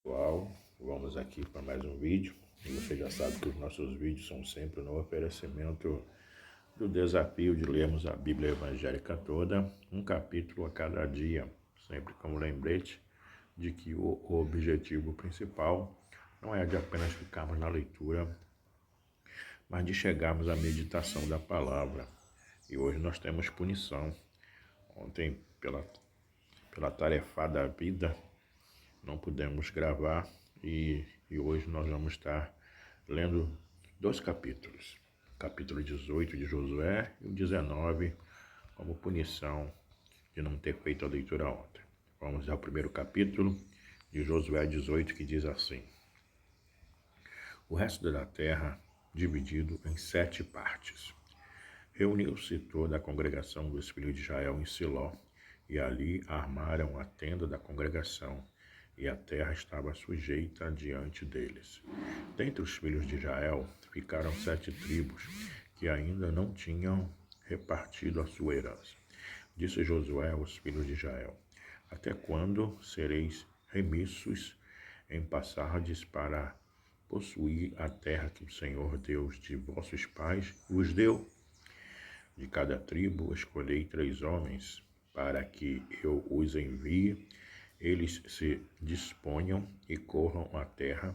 Pessoal, vamos aqui para mais um vídeo. E você já sabe que os nossos vídeos são sempre no oferecimento do desafio de lermos a Bíblia evangélica toda, um capítulo a cada dia, sempre como lembrete de que o objetivo principal não é de apenas ficarmos na leitura, mas de chegarmos à meditação da palavra. E hoje nós temos punição. Ontem, pela tarefada vida, não pudemos gravar e hoje nós vamos estar lendo dois capítulos. O capítulo 18 de Josué e o 19, como punição de não ter feito a leitura ontem. Vamos ao primeiro capítulo de Josué 18, que diz assim: O resto da terra dividido em 7 partes. Reuniu-se toda a congregação dos filhos de Israel em Siló, e ali armaram a tenda da congregação, e a terra estava sujeita diante deles. Dentre os filhos de Israel ficaram 7 tribos, que ainda não tinham repartido a sua herança. Disse Josué aos filhos de Israel: Até quando sereis remissos em passardes para possuir a terra que o Senhor Deus de vossos pais vos deu? De cada tribo escolhei 3 homens, para que eu os envie. Eles se disponham e corram a terra,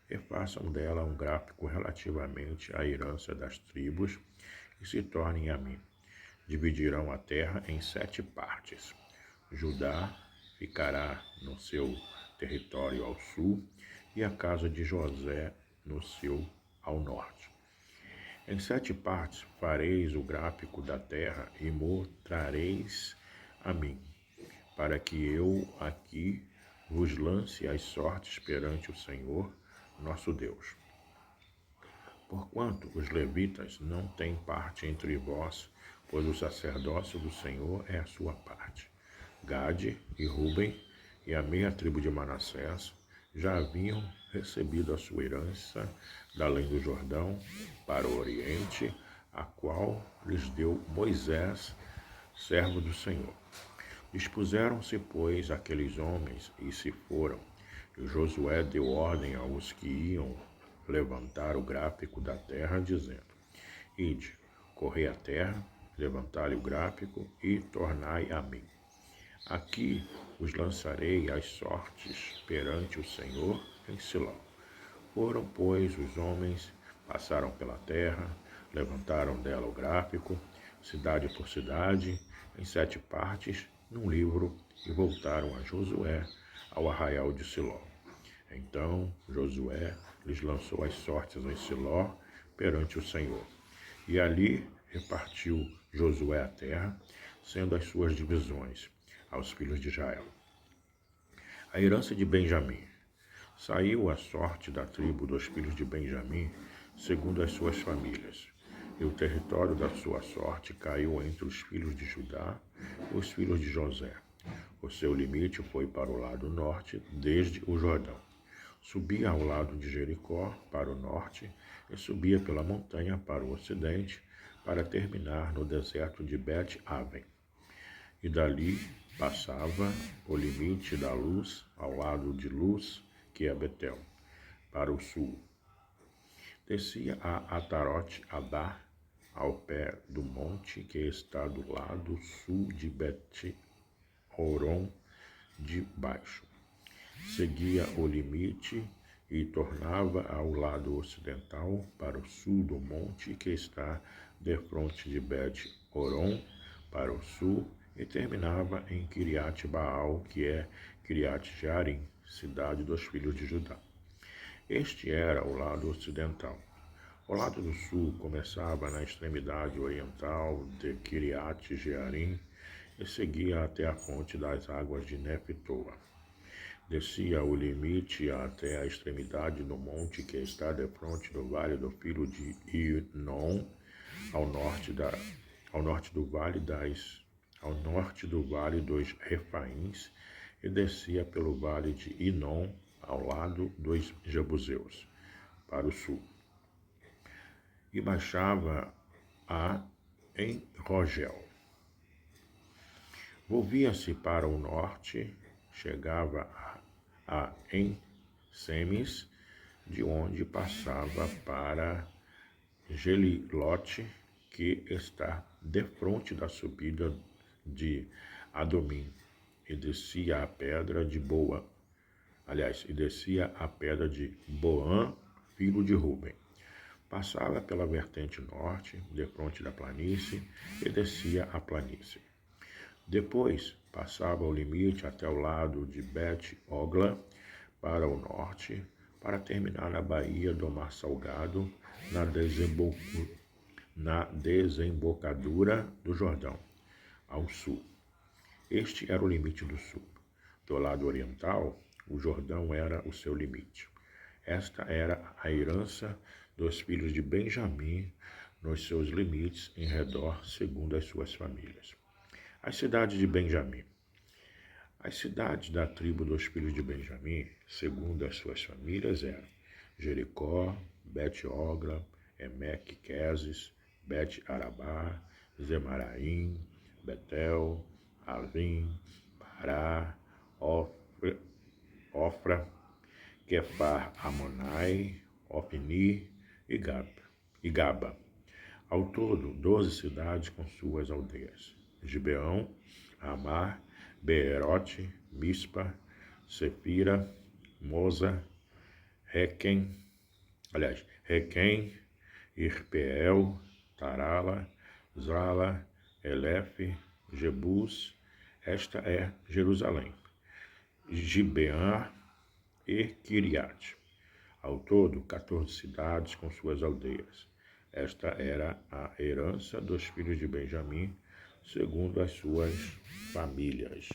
e façam dela um gráfico relativamente à herança das tribos, e se tornem a mim. Dividirão a terra em 7 partes. Judá ficará no seu território ao sul, e a casa de José no seu ao norte. Em 7 partes fareis o gráfico da terra e mostrareis a mim, para que eu aqui vos lance as sortes perante o Senhor, nosso Deus. Porquanto os levitas não têm parte entre vós, pois o sacerdócio do Senhor é a sua parte. Gade e Ruben e a meia tribo de Manassés já haviam recebido a sua herança da além do Jordão para o oriente, a qual lhes deu Moisés, servo do Senhor. Dispuseram-se, pois, aqueles homens e se foram. E Josué deu ordem aos que iam levantar o gráfico da terra, dizendo: Ide, correi a terra, levantai o gráfico e tornai a mim. Aqui os lançarei as sortes perante o Senhor em Siló. Foram, pois, os homens, passaram pela terra, levantaram dela o gráfico, cidade por cidade, em 7 partes, num livro, e voltaram a Josué, ao arraial de Siló. Então Josué lhes lançou as sortes em Siló perante o Senhor. E ali repartiu Josué a terra, sendo as suas divisões, aos filhos de Israel. A herança de Benjamim. Saiu a sorte da tribo dos filhos de Benjamim, segundo as suas famílias. E o território da sua sorte caiu entre os filhos de Judá e os filhos de José. O seu limite foi para o lado norte, desde o Jordão. Subia ao lado de Jericó, para o norte, e subia pela montanha para o ocidente, para terminar no deserto de Bet-Aven. E dali passava o limite da Luz, ao lado de Luz, que é Betel, para o sul. Descia a Atarote-Adá, ao pé do monte que está do lado sul de Bet-Horon de baixo. Seguia o limite e tornava ao lado ocidental, para o sul do monte que está defronte de Bet-Horon, para o sul, e terminava em Kiriat-Baal, que é Kiriat-Jearim, cidade dos filhos de Judá. Este era o lado ocidental. O lado do sul começava na extremidade oriental de Kiriat-Jearim e seguia até a fonte das águas de Neftoa. Descia o limite até a extremidade do monte que está defronte do vale do filho de Inom, ao norte do vale dos Refaíns, e descia pelo vale de Inom, ao lado dos Jebuseus, para o sul. E baixava em Rogel. Volvia-se para o norte, chegava a Semes, de onde passava para Gelilote, que está defronte da subida de Adomim, e descia a pedra de Boa, e descia a pedra de Boã, filho de Ruben. Passava pela vertente norte, defronte da planície, e descia a planície. Depois passava o limite até o lado de Bet-Ogla, para o norte, para terminar na baía do Mar Salgado, na desembocadura do Jordão, ao sul. Este era o limite do sul. Do lado oriental, o Jordão era o seu limite. Esta era a herança dos filhos de Benjamim nos seus limites em redor, segundo as suas famílias. As cidades de Benjamim. As cidades da tribo dos filhos de Benjamim, segundo as suas famílias, eram Jericó, Bet-Ogla, Emeque-Quezes, Bet-Arabá, Zemaraim, Betel, Avim, Pará, Ofra, Quefar-Amonai, Ofni e Gaba. Ao todo, 12 cidades com suas aldeias: Gibeão, Ramá, Beerote, Mispa, Sefira, Moza, Requem, Irpeel, Tarala, Zala, Elefe, Jebus. Esta é Jerusalém, Gibeã e Quiriate. Ao todo, 14 cidades com suas aldeias. Esta era a herança dos filhos de Benjamim, segundo as suas famílias.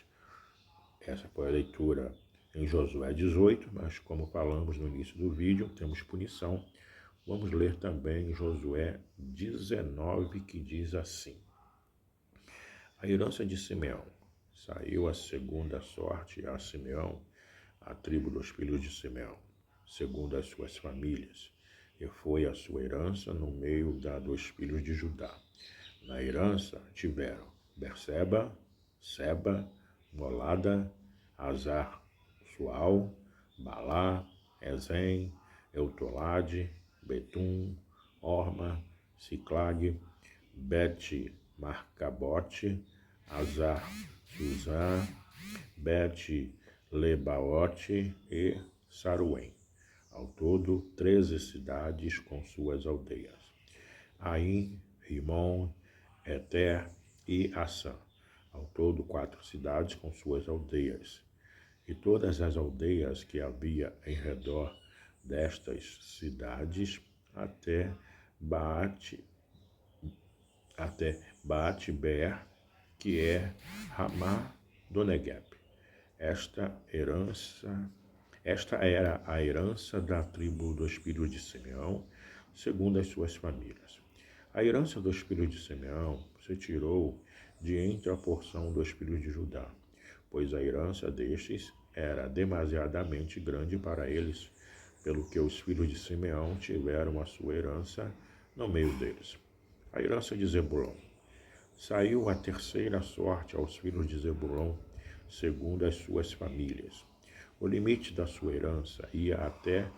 Essa foi a leitura em Josué 18, mas como falamos no início do vídeo, temos punição. Vamos ler também Josué 19, que diz assim: A herança de Simeão. Saiu a segunda sorte a Simeão, a tribo dos filhos de Simeão, segundo as suas famílias, e foi a sua herança no meio dos filhos de Judá. Na herança tiveram Berseba, Seba, Molada, Azar, Sual, Balá, Ezem, Eutolade, Betum, Orma, Ciclag, Bet-Marcabote, Azar, Suzã, Bet-Lebaote e Saruém. Ao todo, 13 cidades com suas aldeias: Aim, Rimon, Eter e Assã. Ao todo, 4 cidades com suas aldeias. E todas as aldeias que havia em redor destas cidades, até Baat-Ber, que é Ramá do Negueb. Esta era a herança da tribo dos filhos de Simeão, segundo as suas famílias. A herança dos filhos de Simeão se tirou de entre a porção dos filhos de Judá, pois a herança destes era demasiadamente grande para eles, pelo que os filhos de Simeão tiveram a sua herança no meio deles. A herança de Zebulon. Saiu a terceira sorte aos filhos de Zebulon, segundo as suas famílias. O limite da sua herança ia até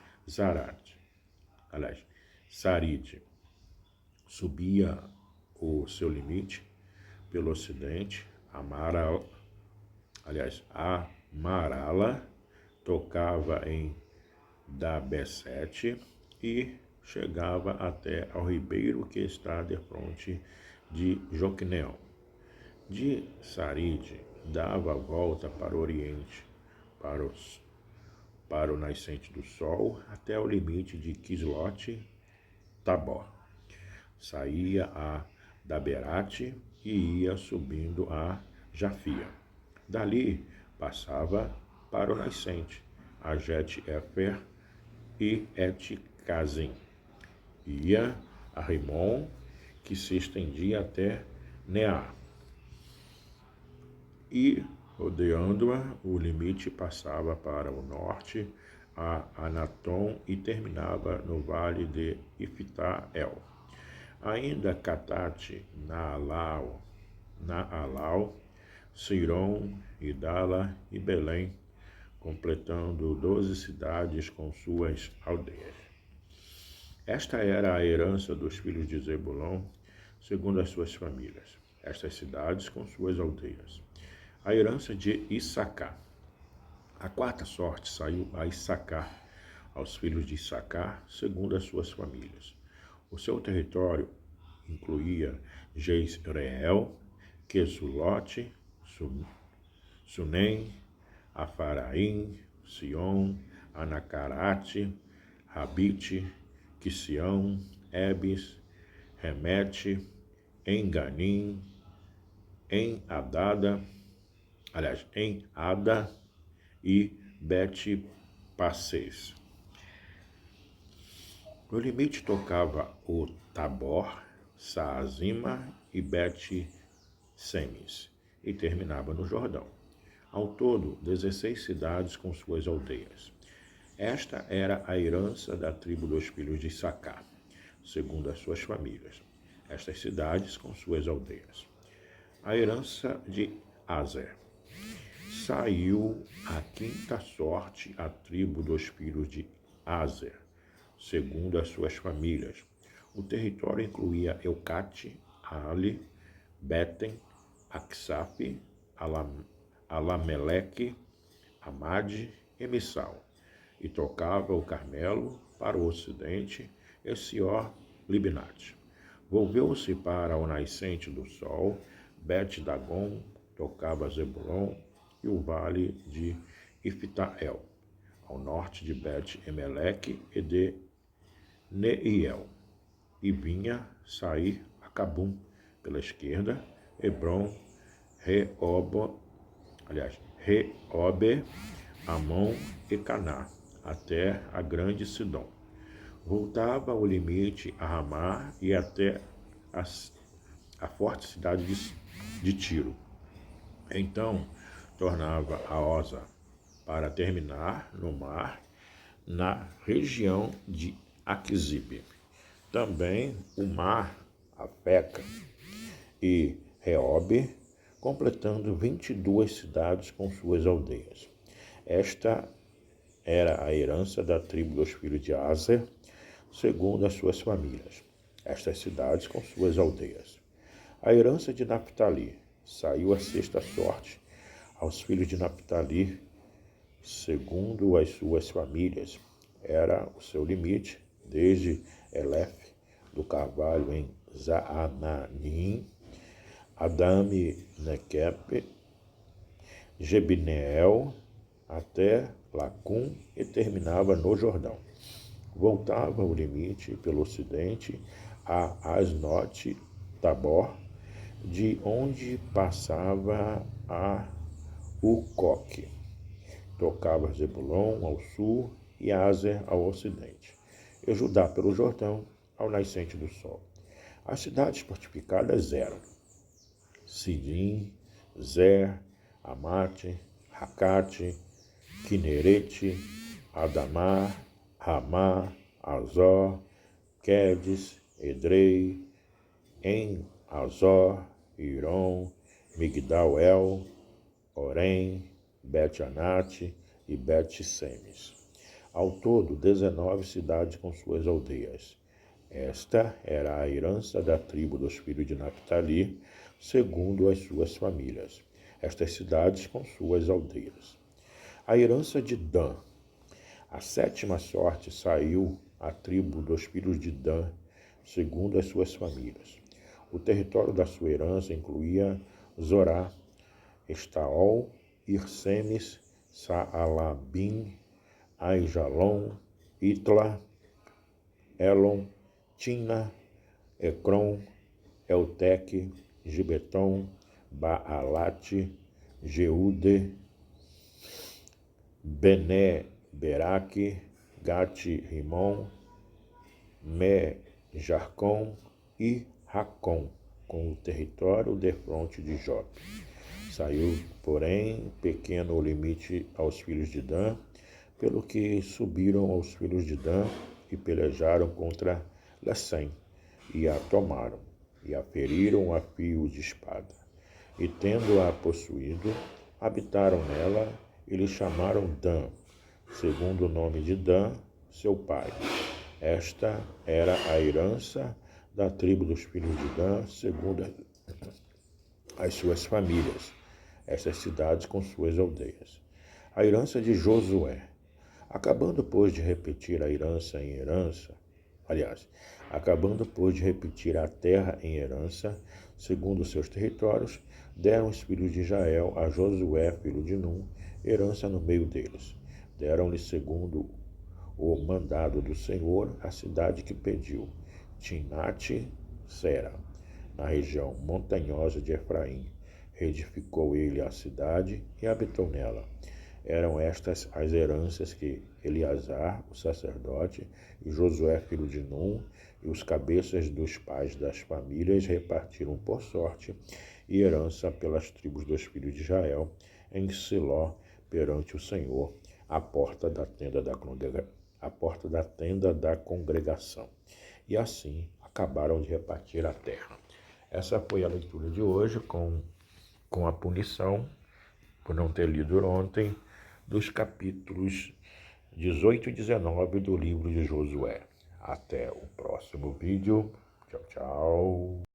Saride. Subia o seu limite pelo ocidente, Amarala, tocava em Dabesete e chegava até ao ribeiro que está defronte de Joqueneão. De Saride, dava a volta para o oriente, para o nascente do sol, até o limite de Quislote Tabor. Saía a Daberate e ia subindo a Jafia. Dali passava para o nascente, a Bet-Efer e Et-Cazim. Ia a Rimon, que se estendia até Neá. E, rodeando-a, o limite passava para o norte, a Anatom, e terminava no vale de Iftael. Ainda Catate, Naalau, Siron, Idala e Belém completando 12 cidades com suas aldeias. Esta era a herança dos filhos de Zebulon, segundo as suas famílias. Estas cidades com suas aldeias. A herança de Issacar. A quarta sorte saiu a Issacar, aos filhos de Issacar, segundo as suas famílias. O seu território incluía Jezreel, Quesulote, Sunem, Afaraim, Sion, Anacarate, Rabite, Quissião, Ebes, Remete, Enganim, em Ada e Bet-Passes. No limite tocava o Tabor, Saazima e Bet-Semes, e terminava no Jordão. Ao todo, 16 cidades com suas aldeias. Esta era a herança da tribo dos filhos de Issacar, segundo as suas famílias. Estas cidades com suas aldeias. A herança de Aser. Saiu a quinta sorte à tribo dos filhos de Aser, segundo as suas famílias. O território incluía Eucate, Ali, Beten, Aksaf, Alameleque, Amade e Missal, e tocava o Carmelo para o ocidente e Sior-Libnate. Volveu-se para o nascente do sol, Bet-Dagon, tocava Zebulon e o vale de Iftael, ao norte de Bet-Emeleque e de Neiel, e vinha sair a Cabum pela esquerda, Hebron, Reobe, Amon e Caná, até a grande Sidom. Voltava ao limite a Ramá e até a forte cidade de Tiro. Então, tornava a Oza para terminar no mar, na região de Aquisibe. Também o mar, Afeca e Reobe, completando 22 cidades com suas aldeias. Esta era a herança da tribo dos filhos de Aser, segundo as suas famílias. Estas cidades com suas aldeias. A herança de Naphtali. Saiu a sexta sorte aos filhos de Naphtali, segundo as suas famílias. Era o seu limite, desde Elef, do carvalho em Zaananim, Adame Nequep, Jebineel, até Lacum e terminava no Jordão. Voltava o limite pelo ocidente a Asnote Tabor, de onde passava a Ucoque. Tocava Zebulon ao sul e Aser ao ocidente, e Judá pelo Jordão ao nascente do sol. As cidades fortificadas eram Sidim, Zer, Amate, Racate, Quinerete, Adamar, Ramá, Azor, Quedes, Edrei, em Azor, Irom, Migdal-El, Orém, Bet-Anate e Bet-Semes. Ao todo, 19 cidades com suas aldeias. Esta era a herança da tribo dos filhos de Naphtali, segundo as suas famílias. Estas cidades com suas aldeias. A herança de Dan. A sétima sorte saiu à tribo dos filhos de Dan, segundo as suas famílias. O território da sua herança incluía Zorá, Estaol, Irsemes, Saalabim, Aijalon, Itla, Elon, Tina, Ecrom, Elteque, Gibeton, Baalate, Jeude, Bené, Beraque, Gate-Rimon, Me-Jarcom e Racom, com o território defronte de Jope. Saiu, porém, pequeno o limite aos filhos de Dan, pelo que subiram aos filhos de Dan e pelejaram contra Lessem, e a tomaram, e a feriram a fio de espada. E tendo-a possuído, habitaram nela e lhe chamaram Dan, segundo o nome de Dan, seu pai. Esta era a herança da tribo dos filhos de Dan, segundo as suas famílias, estas cidades com suas aldeias. A herança de Josué. Acabando, pois, de repetir a herança em herança, acabando, pois, de repetir a terra em herança, segundo seus territórios, deram os filhos de Israel a Josué, filho de Num, herança no meio deles. Deram-lhe, segundo o mandado do Senhor, a cidade que pediu, Timnate-Sera, na região montanhosa de Efraim. Reedificou ele a cidade e habitou nela. Eram estas as heranças que Eleazar, o sacerdote, e Josué, filho de Num, e os cabeças dos pais das famílias repartiram por sorte e herança pelas tribos dos filhos de Israel, em Siló, perante o Senhor, à porta da tenda da congregação. E assim acabaram de repartir a terra. Essa foi a leitura de hoje com a punição, por não ter lido ontem, dos capítulos 18 e 19 do livro de Josué. Até o próximo vídeo. Tchau, tchau.